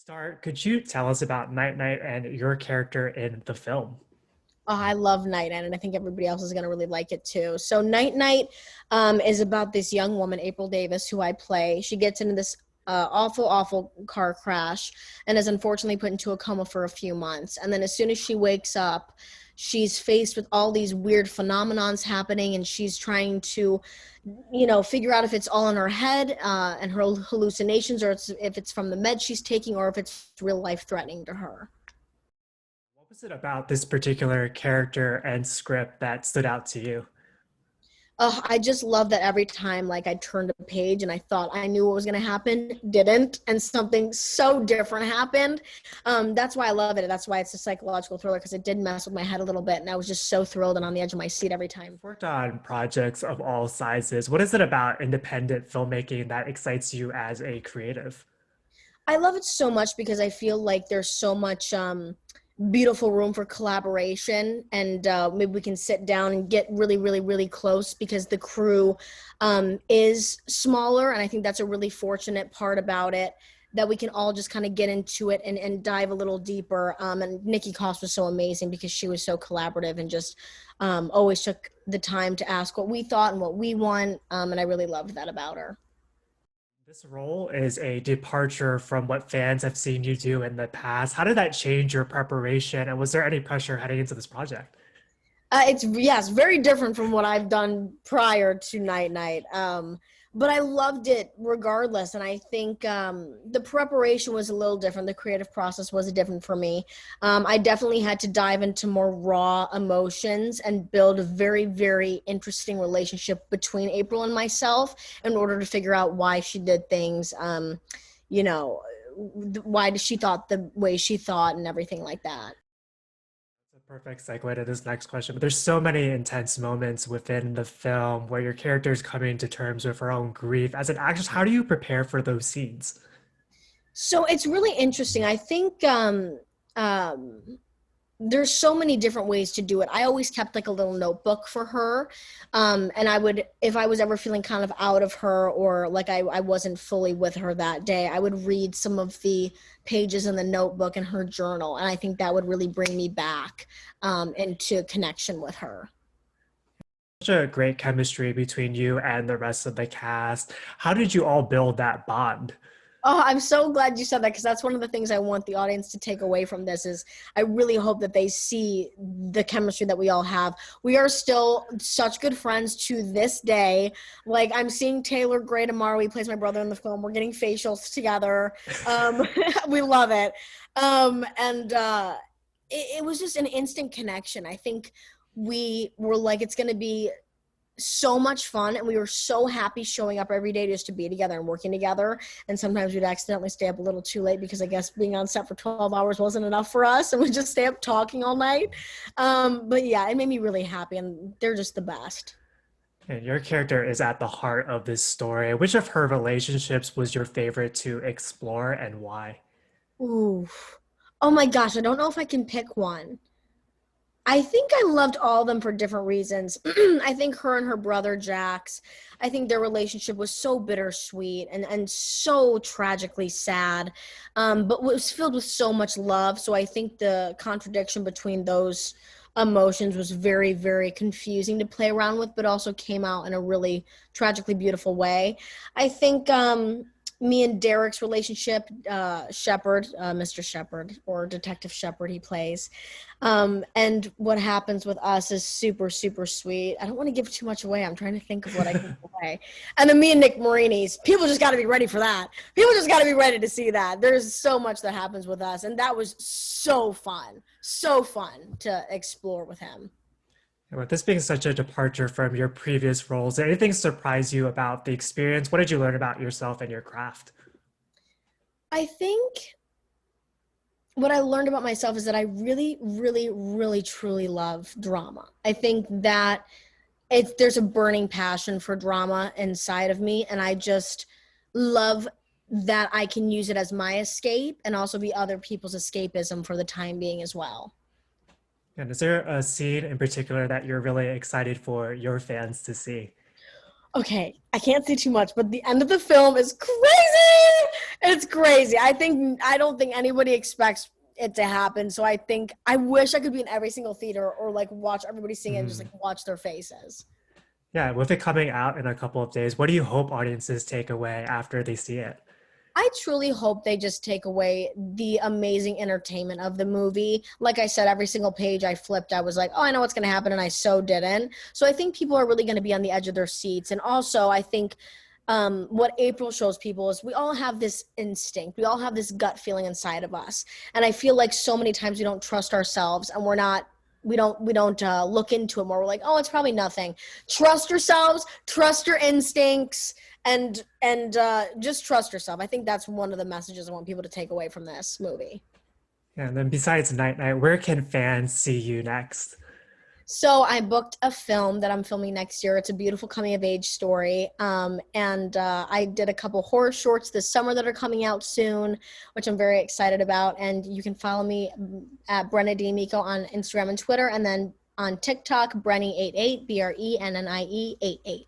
Start, could you tell us about Night Night and your character in the film? Oh, I love Night Night, and I think everybody else is going to really like it too. So, Night Night is about this young woman, April Davis, who I play. She gets into this awful car crash and is unfortunately put into a coma for a few months. And then, as soon as she wakes up, she's faced with all these weird phenomenons happening, and she's trying to, figure out if it's all in her head and her hallucinations, or if it's from the meds she's taking, or if it's real life threatening to her. What was it about this particular character and script that stood out to you? I just love that every time like I turned a page and I thought I knew what was going to happen, didn't, and something so different happened. That's why I love it. That's why it's a psychological thriller, because it did mess with my head a little bit, and I was just so thrilled and on the edge of my seat every time. You've worked on projects of all sizes. What is it about independent filmmaking that excites you as a creative? I love it so much because I feel like there's so much beautiful room for collaboration, and maybe we can sit down and get really close because the crew is smaller, and I think that's a really fortunate part about it, that we can all just kind of get into it and dive a little deeper. And Nikki Koss was so amazing because she was so collaborative and just always took the time to ask what we thought and what we want, and I really loved that about her. This role is a departure from what fans have seen you do in the past. How did that change your preparation, and was there any pressure heading into this project? It's yes, very different from what I've done prior to Night Night. But I loved it regardless, and I think the preparation was a little different. The creative process was different for me. I definitely had to dive into more raw emotions and build a very interesting relationship between April and myself in order to figure out why she did things. You know, why did she thought the way she thought and everything like that. It's a perfect segue to this next question, but there's so many intense moments within the film where your character is coming to terms with her own grief. As an actress, how do you prepare for those scenes? So it's really interesting. I think um, there's so many different ways to do it. I always kept like a little notebook for her. And I would, if I was ever feeling kind of out of her, or like I wasn't fully with her that day, I would read some of the pages in the notebook in her journal. And I think that would really bring me back into connection with her. Such a great chemistry between you and the rest of the cast. How did you all build that bond? Oh, I'm so glad you said that, because that's one of the things I want the audience to take away from this is I really hope that they see the chemistry that we all have. We are still such good friends to this day. Like, I'm seeing Taylor Gray tomorrow. He plays my brother in the film. We're getting facials together. We love it. And it was just an instant connection. I think we were like, it's going to be so much fun, and we were so happy showing up every day just to be together and working together. And sometimes we'd accidentally stay up a little too late because I guess being on set for 12 hours wasn't enough for us, and we'd just stay up talking all night. But yeah, it made me really happy, and they're just the best. And your character is at the heart of this story. Which of her relationships was your favorite to explore and why? Ooh. Oh my gosh, I don't know if I can pick one. I think I loved all of them for different reasons. I think her and her brother Jax, I think their relationship was so bittersweet and so tragically sad, but was filled with so much love. So I think the contradiction between those emotions was very confusing to play around with, but also came out in a really tragically beautiful way. I think me and Derek's relationship, Shepard, Mr. Shepard, or Detective Shepard, he plays. And what happens with us is super sweet. I don't want to give too much away. I'm trying to think of what I can give away. And then me and Nick Marini's, people just got to be ready for that. People just got to be ready to see that. There's so much that happens with us. And that was so fun to explore with him. And with this being such a departure from your previous roles, did anything surprise you about the experience? What did you learn about yourself and your craft? I think what I learned about myself is that I really truly love drama. I think that there's a burning passion for drama inside of me, and I just love that I can use it as my escape and also be other people's escapism for the time being as well. And is there a scene in particular that you're really excited for your fans to see? Okay, I can't say too much, but the end of the film is crazy. It's crazy. I don't think anybody expects it to happen. So I wish I could be in every single theater or like watch everybody sing it and just Mm. like watch their faces. Yeah, with it coming out in a couple of days, what do you hope audiences take away after they see it? I truly hope they just take away the amazing entertainment of the movie. Like I said, every single page I flipped, I was like, oh, I know what's going to happen. And I so didn't. So I think people are really going to be on the edge of their seats. And also, I think what April shows people is we all have this instinct. We all have this gut feeling inside of us. And I feel like so many times we don't trust ourselves and we don't look into it more. We're like, oh, it's probably nothing. Trust yourselves, trust your instincts, and just trust yourself. I think that's one of the messages I want people to take away from this movie. And then besides Night Night, where can fans see you next? So I booked a film that I'm filming next year. It's a beautiful coming of age story. And I did a couple horror shorts this summer that are coming out soon, which I'm very excited about. And you can follow me at Brenna D'Amico on Instagram and Twitter, and then on TikTok, Brenny88, Brennie 88.